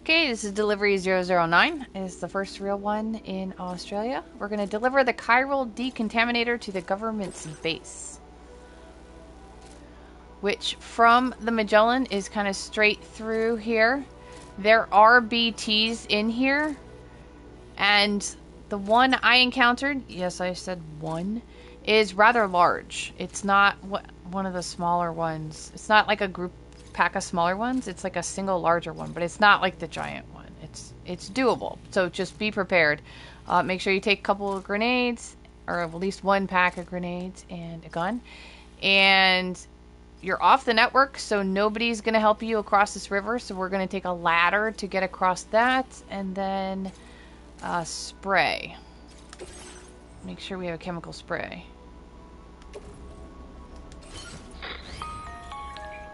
Okay, this is delivery 009. It's the first real one in Australia. We're going to deliver the chiral decontaminator to the government's base, which from the Magellan is kind of straight through here. There are BTs in here, and the one I encountered, yes, I said one, is rather large. It's not one of the smaller ones. It's not like a group pack of smaller ones. It's like a single larger one, but it's not like the giant one. It's doable, so just be prepared. Make sure you take a couple of grenades, or at least one pack of grenades and a gun, and you're off the network, so nobody's going to help you across this river, so we're going to take a ladder to get across that, and then spray. Make sure we have a chemical spray.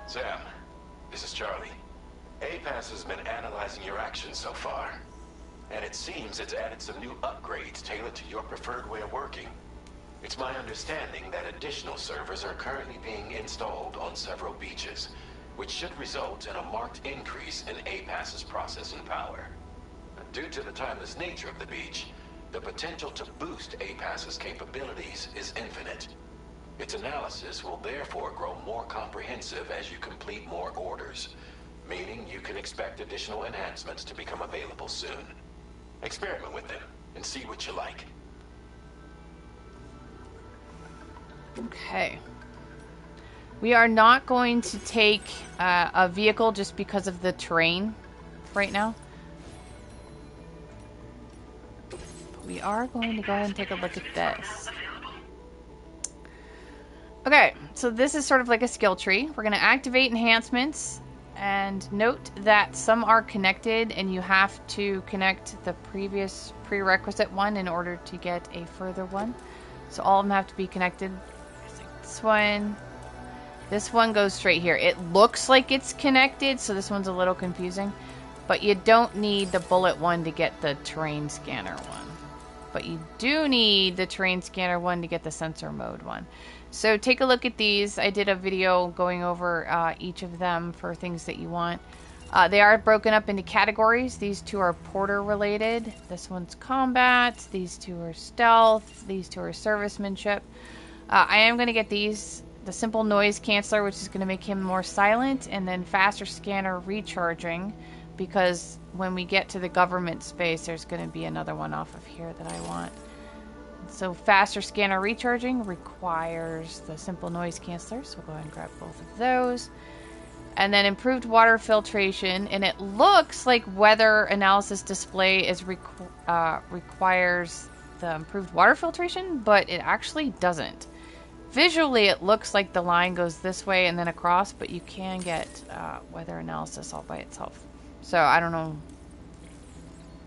Sam, this is Charlie. APAS has been analyzing your actions so far, and it seems it's added some new upgrades tailored to your preferred way of working. It's my understanding that additional servers are currently being installed on several beaches, which should result in a marked increase in APAS's processing power. Due to the timeless nature of the beach, the potential to boost APAS's capabilities is infinite. Its analysis will therefore grow more comprehensive as you complete more orders, meaning you can expect additional enhancements to become available soon. Experiment with them and see what you like. Okay. We are not going to take a vehicle just because of the terrain right now. But we are going to go ahead and take a look at this. Okay, so this is sort of like a skill tree. We're going to activate enhancements, and note that some are connected and you have to connect the previous prerequisite one in order to get a further one. So all of them have to be connected. This one goes straight here. It looks like it's connected, so this one's a little confusing. But you don't need the bullet one to get the terrain scanner one. But you do need the terrain scanner one to get the sensor mode one. So take a look at these. I did a video going over each of them for things that you want. They are broken up into categories. These two are porter related. This one's combat. These two are stealth. These two are servicemanship. I am going to get these. The simple noise canceller, which is going to make him more silent. And then faster scanner recharging. Because when we get to the government space, there's going to be another one off of here that I want. So faster scanner recharging requires the simple noise canceller. So we'll go ahead and grab both of those. And then improved water filtration. And it looks like weather analysis display is requires the improved water filtration, but it actually doesn't. Visually, it looks like the line goes this way and then across, but you can get weather analysis all by itself. So I don't know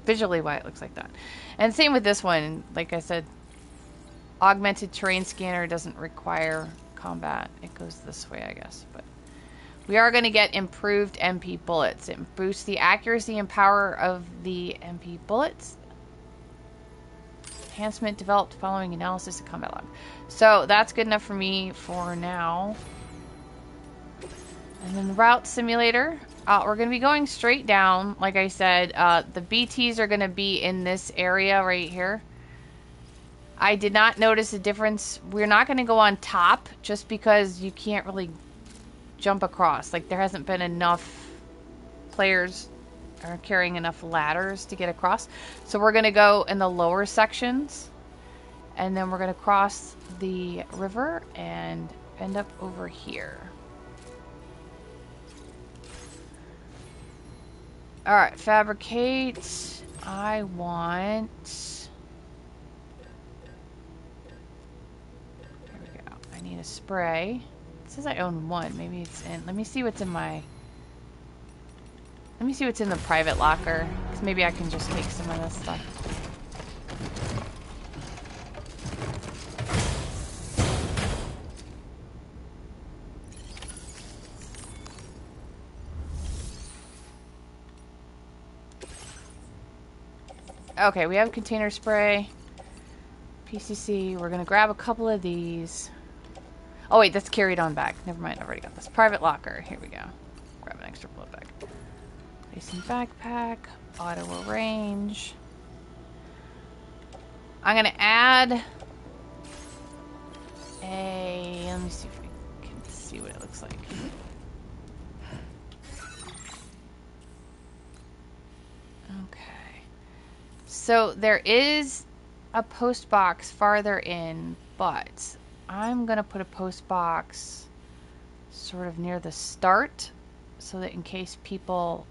visually why it looks like that. And same with this one. Like I said, augmented terrain scanner doesn't require combat. It goes this way, I guess. But we are going to get improved MP bullets. It boosts the accuracy and power of the MP bullets. Enhancement developed following analysis of combat log. So that's good enough for me for now. And then route simulator. We're going to be going straight down. Like I said, the BTs are going to be in this area right here. I did not notice a difference. We're not going to go on top just because you can't really jump across. Like, there hasn't been enough players are carrying enough ladders to get across. So we're going to go in the lower sections. And then we're going to cross the river and end up over here. Alright, fabricate. I want... Here we go. I need a spray. It says I own one. Maybe it's in... Let me see what's in my... Let me see what's in the private locker. Because maybe I can just take some of this stuff. Okay, we have container spray. PCC. We're going to grab a couple of these. Oh, wait, that's carried on back. Never mind, I've already got this. Private locker. Here we go. Grab an extra bullet bag. Facing backpack, auto arrange. I'm gonna add a, let me see if we can see what it looks like. Okay. So there is a post box farther in, but I'm gonna put a post box sort of near the start so that in case people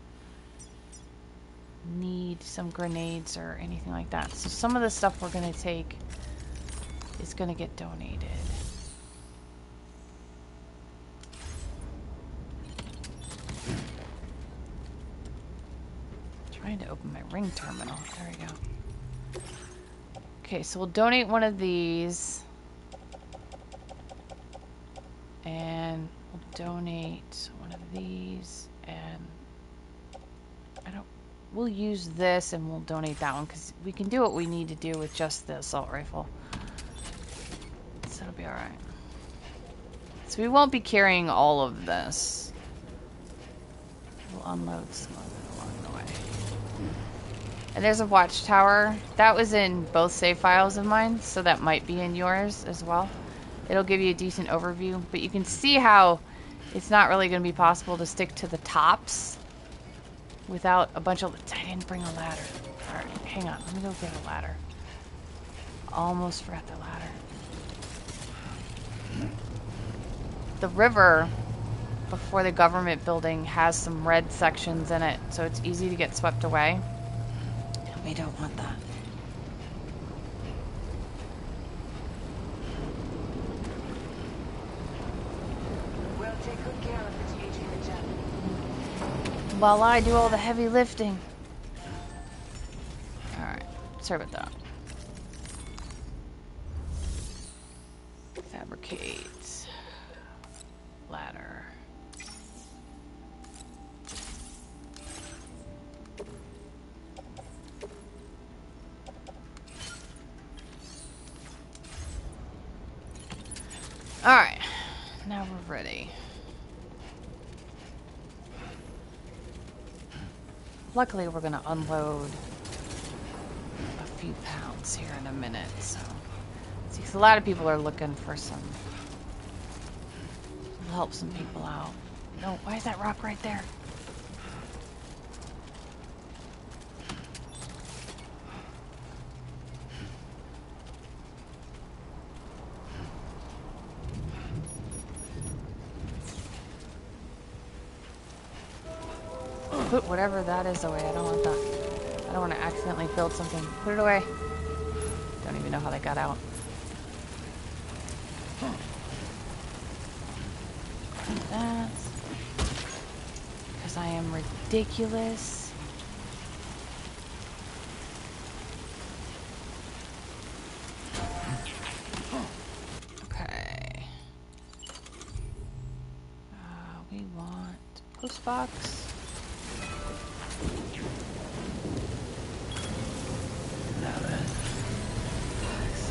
need some grenades or anything like that. So some of the stuff we're going to take is going to get donated. Trying to open my ring terminal. There we go. Okay, so we'll donate one of these. And we'll donate one of these. And we'll use this and we'll donate that one because we can do what we need to do with just the assault rifle. So it'll be alright. So we won't be carrying all of this. We'll unload some of it along the way. And there's a watchtower. That was in both save files of mine, so that might be in yours as well. It'll give you a decent overview, but you can see how it's not really going to be possible to stick to the tops without a bunch of... I didn't bring a ladder. Alright, hang on. Let me go get a ladder. Almost forgot the ladder. The river before the government building has some red sections in it, so it's easy to get swept away. And we don't want that. We'll take good care of the THA in the chapter. While I do all the heavy lifting. Alright, sorry about that. Fabricate. Ladder. Alright, now we're ready. Luckily, we're going to unload a few pounds here in a minute, so... See, 'cause a lot of people are looking for some... We'll help some people out. No, why is that rock right there? Put whatever that is away. I don't want that. I don't want to accidentally build something. Put it away. Don't even know how they got out. That. Because I am ridiculous. Okay. We want post box.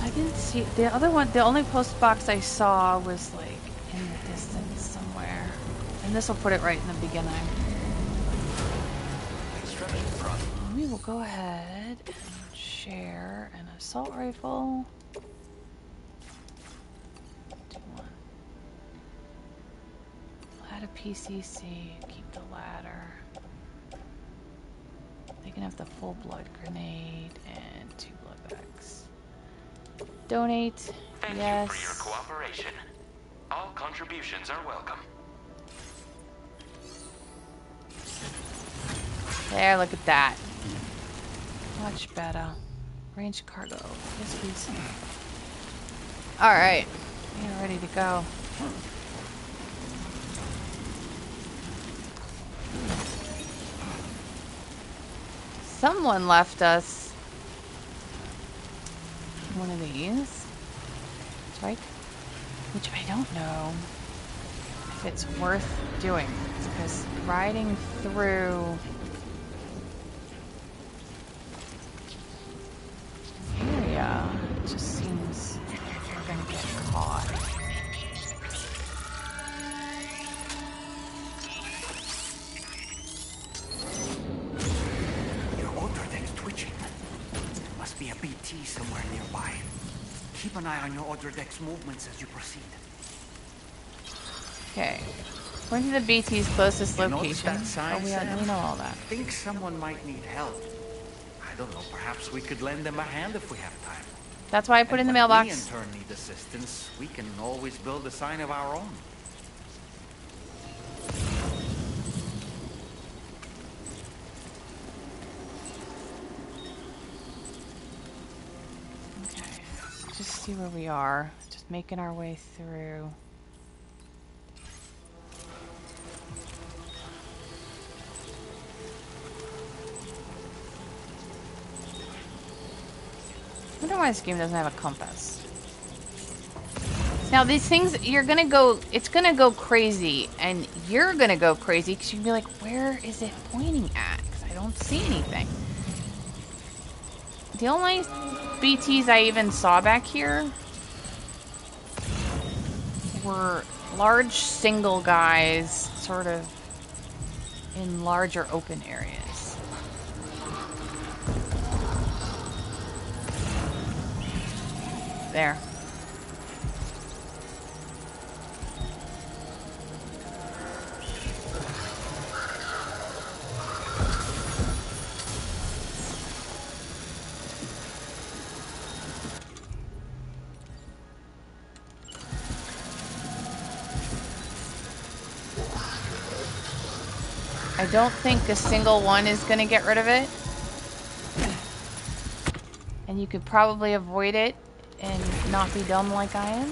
I didn't see the other one. The only post box I saw was like in the distance somewhere, and this will put it right in the beginning. We will go ahead and share an assault rifle. Do one. Add a PCC. Keep the ladder. They can have the full blood grenade and 2 blood bags. Donate. Thank Yes. you for your cooperation. All contributions are welcome. There, look at that. Much better. Range cargo. Yes, please. Alright. We are ready to go. Someone left us one of these. That's right. Which I don't know if it's worth doing. Because riding through area just seems like we're gonna get caught. somewhere nearby. Keep an eye on your other deck's movements as you proceed. Okay. According to the BT's closest You notice location. that sign, We Sam? know all that. Think someone might need help. I don't know, perhaps we could lend them a hand if we have time. That's why I put it in the when mailbox. we in turn need assistance, we can always build a sign of our own. Okay. Just see where we are. Just making our way through. I wonder why this game doesn't have a compass. Now these things, it's gonna go crazy, and you're gonna go crazy because you can be like, where is it pointing at? Because I don't see anything. The only BTs I even saw back here were large single guys, sort of in larger open areas. There. I don't think a single one is going to get rid of it. And you could probably avoid it and not be dumb like I am.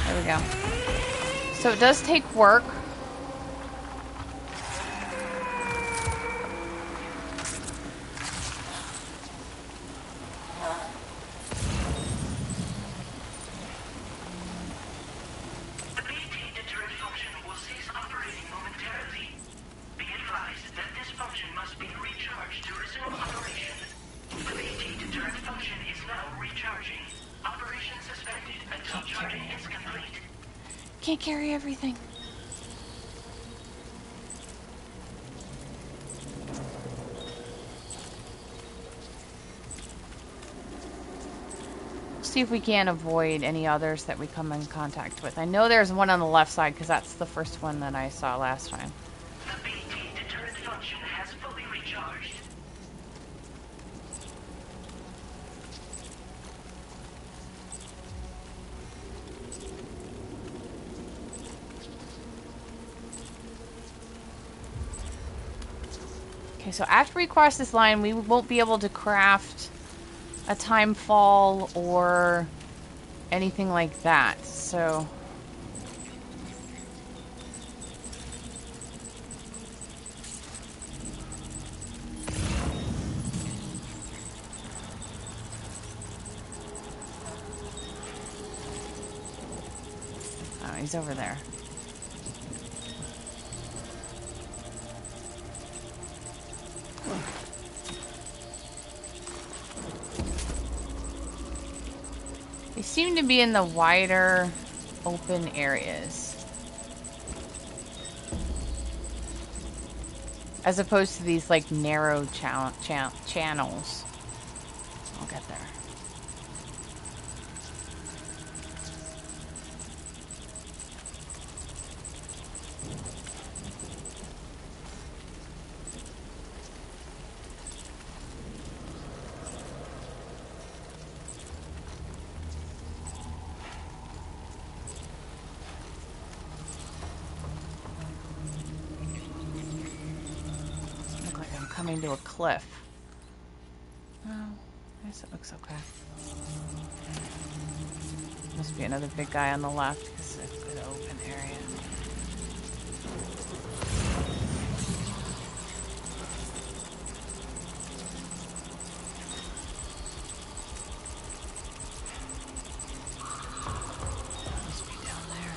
There we go. So it does take work. Can't carry everything. See if we can avoid any others that we come in contact with. I know there's one on the left side because that's the first one that I saw last time. The BT deterrent function has fully recharged. Okay, so after we cross this line, we won't be able to craft a time fall or anything like that, so... Oh, he's over there. They seem to be in the wider, open areas. As opposed to these, like, narrow channels. I'll get there. Coming to a cliff. Oh, I guess it looks okay. Must be another big guy on the left because it's a good open area. Must be down there.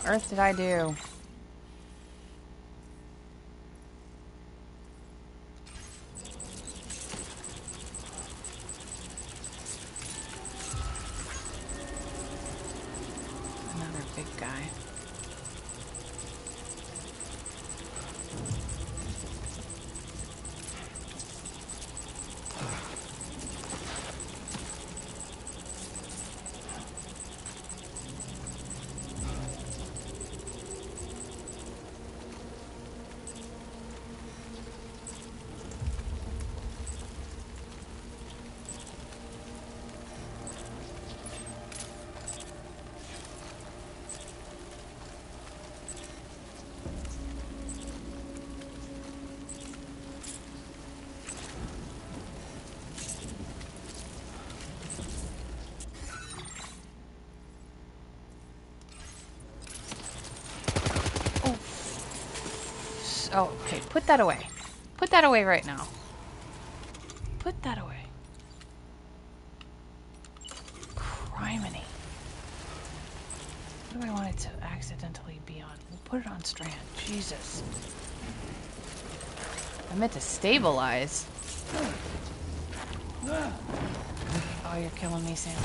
earth did I do? Another big guy. Oh, okay. Put that away. Put that away right now. Put that away. Criminy. What do I want it to accidentally be on? We'll put it on Strand. Jesus. I meant to stabilize. Oh, you're killing me, Sam.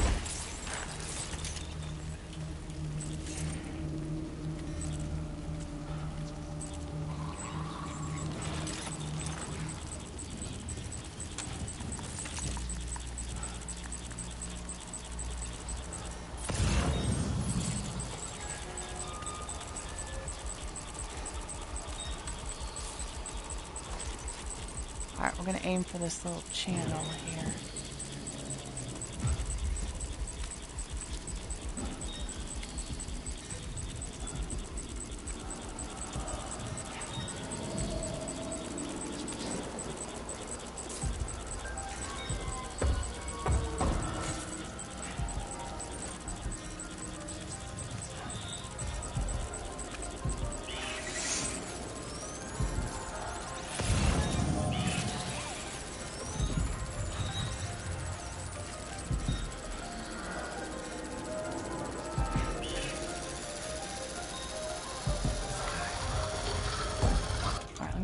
Alright, we're gonna aim for this little channel here.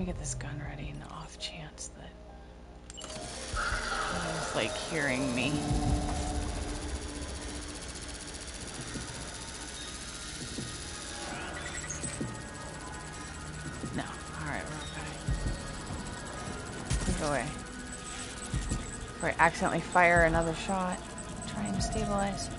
Get this gun ready in the off chance that he's like hearing me. No. Alright, we're okay. Move away. Before I accidentally fire another shot. Trying to stabilize.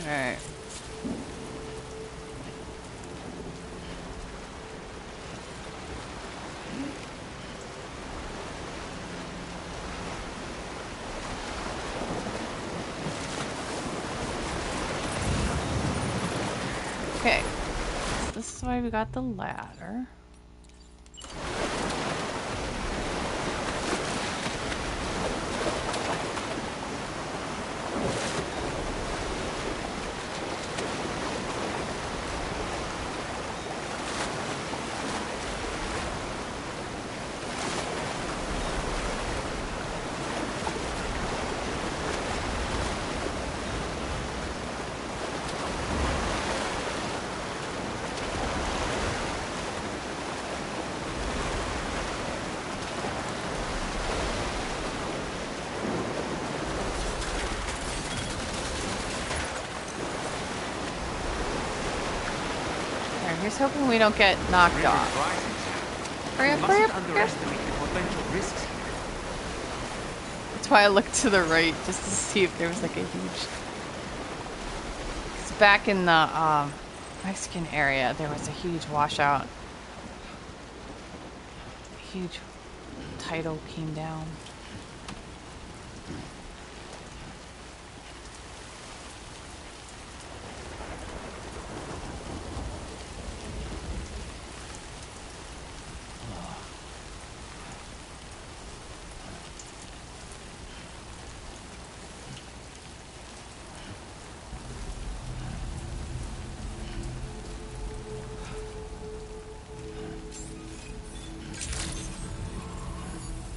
Alright. Okay. This is why we got the ladder. Alright, here's hoping we don't get knocked off. Hurry up, We hurry mustn't up, hurry up. underestimate the potential risks here. That's why I looked to the right, just to see if there was like a huge... Because back in the Mexican area, there was a huge washout. A huge tidal came down.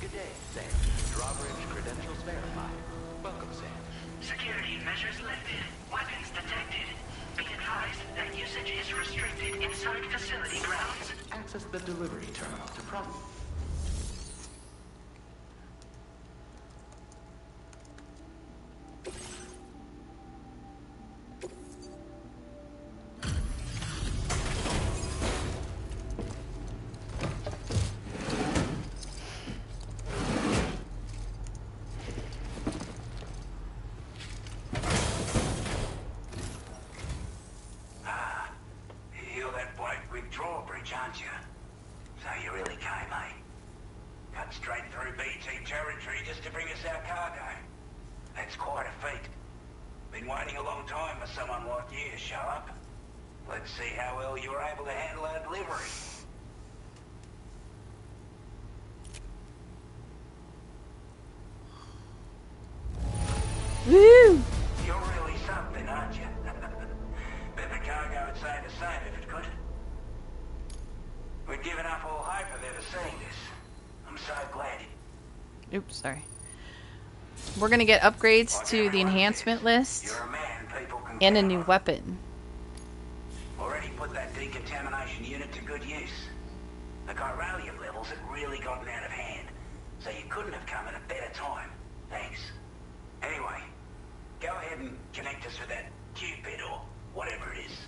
Good day, Sam. Drawbridge credentials verified. Welcome, Sam. Security measures lifted. Weapons detected. Be advised that usage is restricted inside facility grounds. Access the delivery terminal to process. You're that bloke with drawbridge, aren't you? So you really came, eh? Cut straight through BT territory just to bring us our cargo. That's quite a feat. Been waiting a long time for someone like you to show up. Let's see how well you were able to handle our delivery. Woo! You're really something, aren't you? Bet the cargo would say the same if it could. We'd given up all hope of ever seeing this. I'm so glad. Oops, sorry. We're gonna get upgrades to the enhancement list You're a man people can and a count new on. weapon. Already put that decontamination unit to good use. The chiralium levels had really gotten out of hand, so you couldn't have come at a better time. Thanks. Anyway, go ahead and connect us with that Cupid or whatever it is.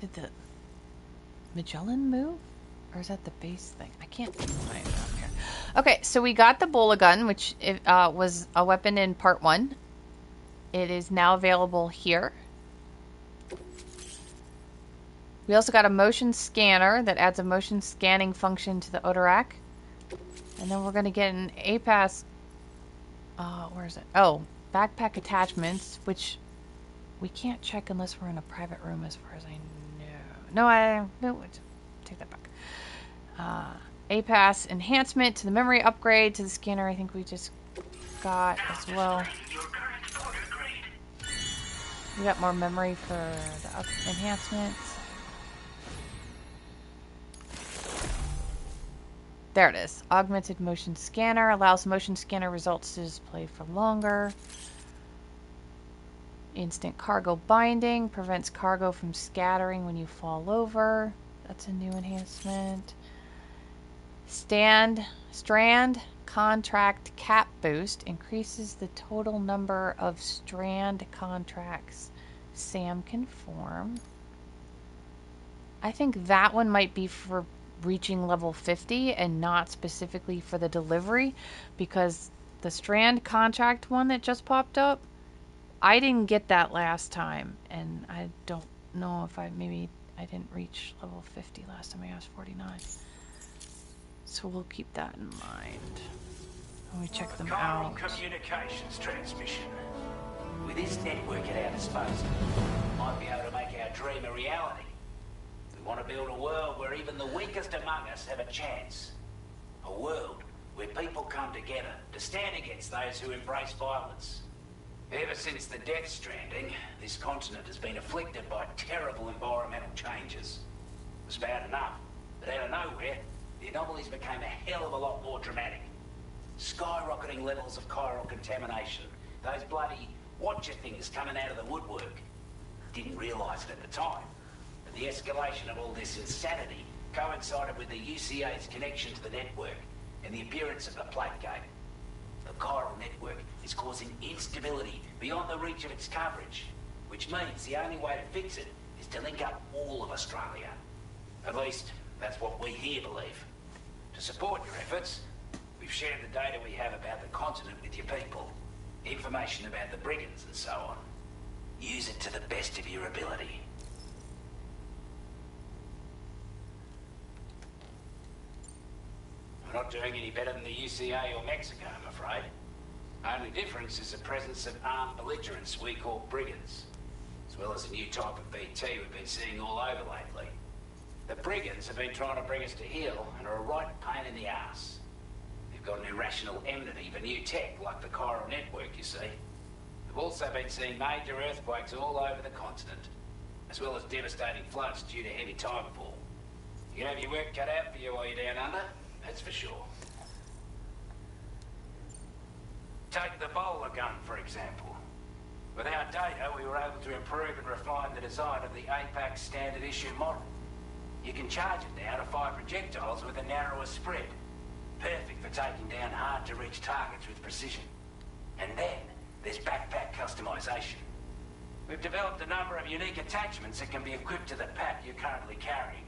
Did the Magellan move? Or is that the base thing? I can't find it out here. Okay, so we got the Bola Gun, which was a weapon in part 1. It is now available here. We also got a motion scanner that adds a motion scanning function to the Odorak. And then we're going to get an APAS... where is it? Oh, backpack attachments, which we can't check unless we're in a private room as far as I know. No, take that back. APAS enhancement to the memory upgrade to the scanner. I think we just got as well. We got more memory for the enhancements. There it is. Augmented motion scanner allows motion scanner results to display for longer. Instant cargo binding prevents cargo from scattering when you fall over. That's a new enhancement. Strand contract cap boost increases the total number of strand contracts Sam can form. I think that one might be for reaching level 50 and not specifically for the delivery, because the strand contract one that just popped up, I didn't get that last time, and I don't know if maybe I didn't reach level 50 last time. I was 49. So we'll keep that in mind when we check them out. Communications transmission. We With this network at our disposal, we might be able to make our dream a reality. We want to build a world where even the weakest among us have a chance. A world where people come together to stand against those who embrace violence. Ever since the Death Stranding, this continent has been afflicted by terrible environmental changes. It was bad enough, but out of nowhere, the anomalies became a hell of a lot more dramatic. Skyrocketing levels of chiral contamination, those bloody watcher things coming out of the woodwork. Didn't realise it at the time, but the escalation of all this insanity coincided with the UCA's connection to the network and the appearance of the plate gate. The chiral network is causing instability beyond the reach of its coverage, which means the only way to fix it is to link up all of Australia. At least, that's what we here believe. To support your efforts, we've shared the data we have about the continent with your people, information about the brigands and so on. Use it to the best of your ability. We're not doing any better than the UCA or Mexico, I'm afraid. Only difference is the presence of armed belligerents we call brigands, as well as a new type of BT we've been seeing all over lately. The brigands have been trying to bring us to heel and are a right pain in the ass. They've got an irrational enmity for new tech like the chiral network, you see. We've also been seeing major earthquakes all over the continent, as well as devastating floods due to heavy tidefall. You can have your work cut out for you while you're down under, that's for sure. Take the Bola Gun, for example. With our data, we were able to improve and refine the design of the APAS standard issue model. You can charge it now to fire projectiles with a narrower spread. Perfect for taking down hard-to-reach targets with precision. And then, there's backpack customization. We've developed a number of unique attachments that can be equipped to the pack you're currently carrying.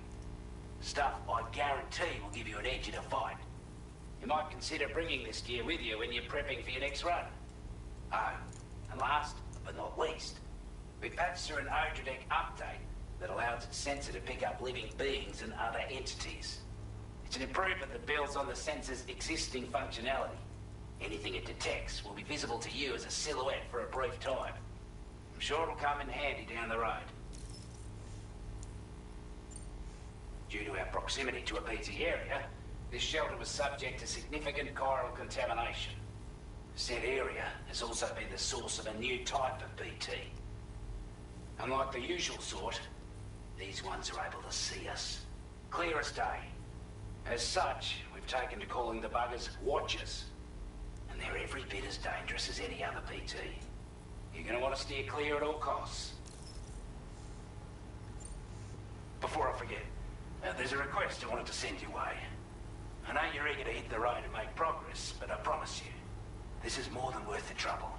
Stuff I guarantee will give you an edge in a fight. You might consider bringing this gear with you when you're prepping for your next run. Oh, and last but not least, we patched through an Odradec update that allows its sensor to pick up living beings and other entities. It's an improvement that builds on the sensor's existing functionality. Anything it detects will be visible to you as a silhouette for a brief time. I'm sure it'll come in handy down the road. Due to our proximity to a BT area, this shelter was subject to significant chiral contamination. Said area has also been the source of a new type of BT. Unlike the usual sort, these ones are able to see us. Clear as day. As such, we've taken to calling the buggers Watchers. And they're every bit as dangerous as any other BT. You're going to want to steer clear at all costs. Before I forget, there's a request I wanted to send your way. I know you're eager to hit the road and make progress, but I promise you, this is more than worth the trouble.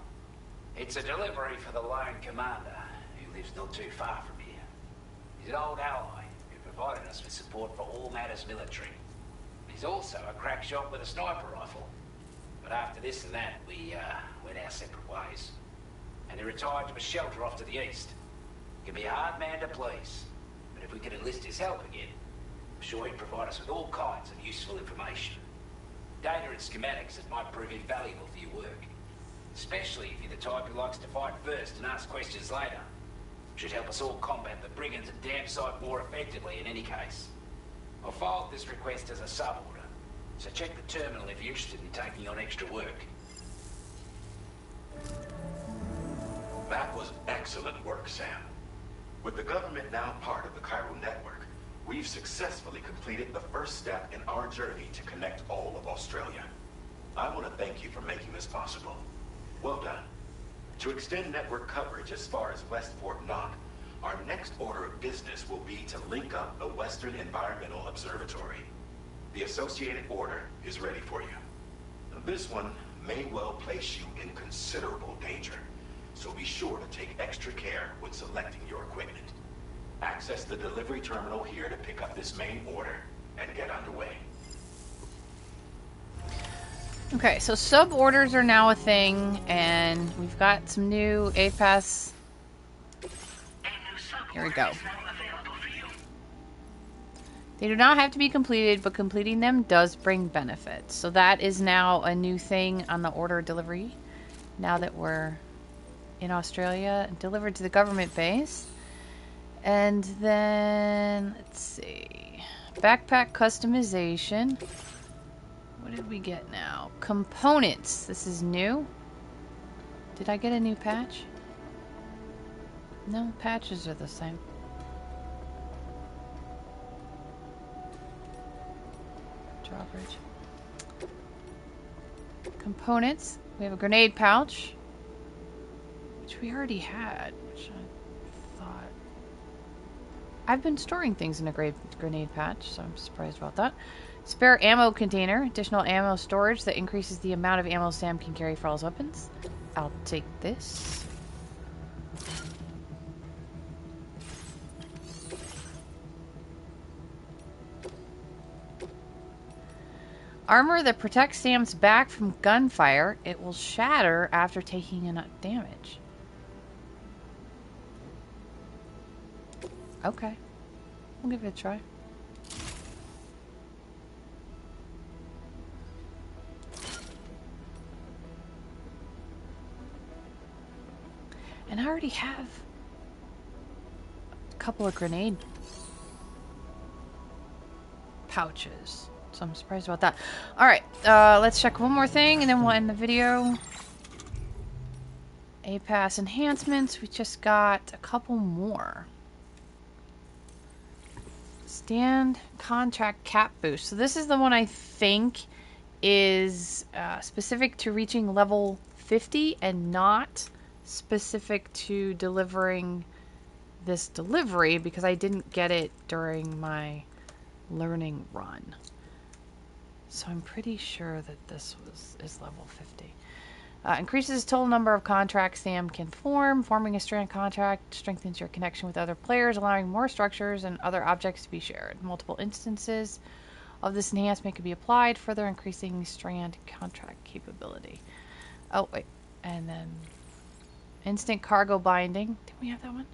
It's a delivery for the lone commander, who lives not too far from here. He's an old ally who provided us with support for all matters military. He's also a crack shot with a sniper rifle. But after this and that, we went our separate ways. And he retired to a shelter off to the east. He can be a hard man to please, but if we could enlist his help again, I'm sure he'd provide us with all kinds of useful information. Data and schematics that might prove invaluable for your work. Especially if you're the type who likes to fight first and ask questions later. Should help us all combat the brigands and damn sight more effectively in any case. I'll filed this request as a sub-order, so check the terminal if you're interested in taking on extra work. That was excellent work, Sam. With the government now part of the chiral network, we've successfully completed the first step in our journey to connect all of Australia. I want to thank you for making this possible. Well done. To extend network coverage as far as West Fort Knox, our next order of business will be to link up the Western Environmental Observatory. The associated order is ready for you. This one may well place you in considerable danger, so be sure to take extra care when selecting your equipment. Access the delivery terminal here to pick up this main order and get underway. Okay, so sub-orders are now a thing, and we've got some new APAS. Here we go. They do not have to be completed, but completing them does bring benefits. So that is now a new thing on the order delivery, now that we're in Australia and delivered to the government base. And then, let's see. Backpack customization. What did we get now? Components. This is new. Did I get a new patch? No, patches are the same. Drawbridge. Components. We have a grenade pouch, which we already had, which I thought. I've been storing things in a grenade patch, so I'm surprised about that. Spare ammo container. Additional ammo storage that increases the amount of ammo Sam can carry for all his weapons. I'll take this. Armor that protects Sam's back from gunfire. It will shatter after taking enough damage. Okay. We'll give it a try. And I already have a couple of grenade pouches. So I'm surprised about that. Alright, let's check one more thing and then we'll end the video. APAS Enhancements. We just got a couple more. Stand contract cap boost. So this is the one I think is specific to reaching level 50 and not specific to delivering this delivery because I didn't get it during my learning run. So I'm pretty sure that this is level 50. Increases total number of contracts Sam can form. Forming a strand contract strengthens your connection with other players, allowing more structures and other objects to be shared. Multiple instances of this enhancement can be applied, further increasing strand contract capability. Oh, wait. And then instant cargo binding. Didn't we have that one?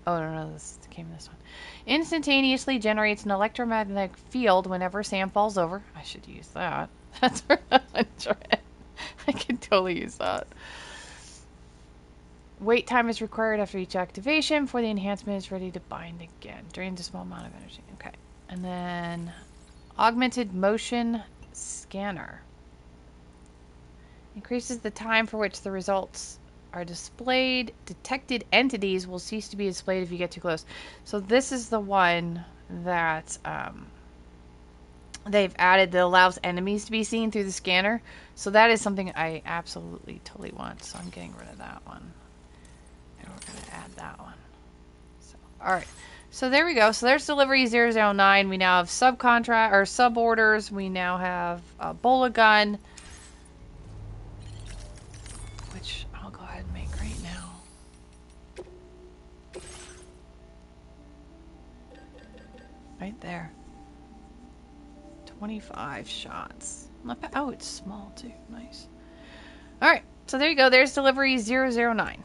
Oh, no, this came this one. Instantaneously generates an electromagnetic field whenever Sam falls over. I should use that. That's for 100. I can totally use that. Wait time is required after each activation before the enhancement is ready to bind again. Drains a small amount of energy. Okay. And then augmented motion scanner. Increases the time for which the results are displayed. Detected entities will cease to be displayed if you get too close. So this is the one that they've added that allows enemies to be seen through the scanner. So that is something I absolutely totally want. So I'm getting rid of that one. And we're going to add that one. So, alright. So there we go. So there's delivery 009. We now have subcontract or sub orders. We now have a Bola Gun, which I'll go ahead and make right now. Right there. 25 shots. Not bad. Oh, it's small too. Nice. Alright, so there you go. There's delivery 009.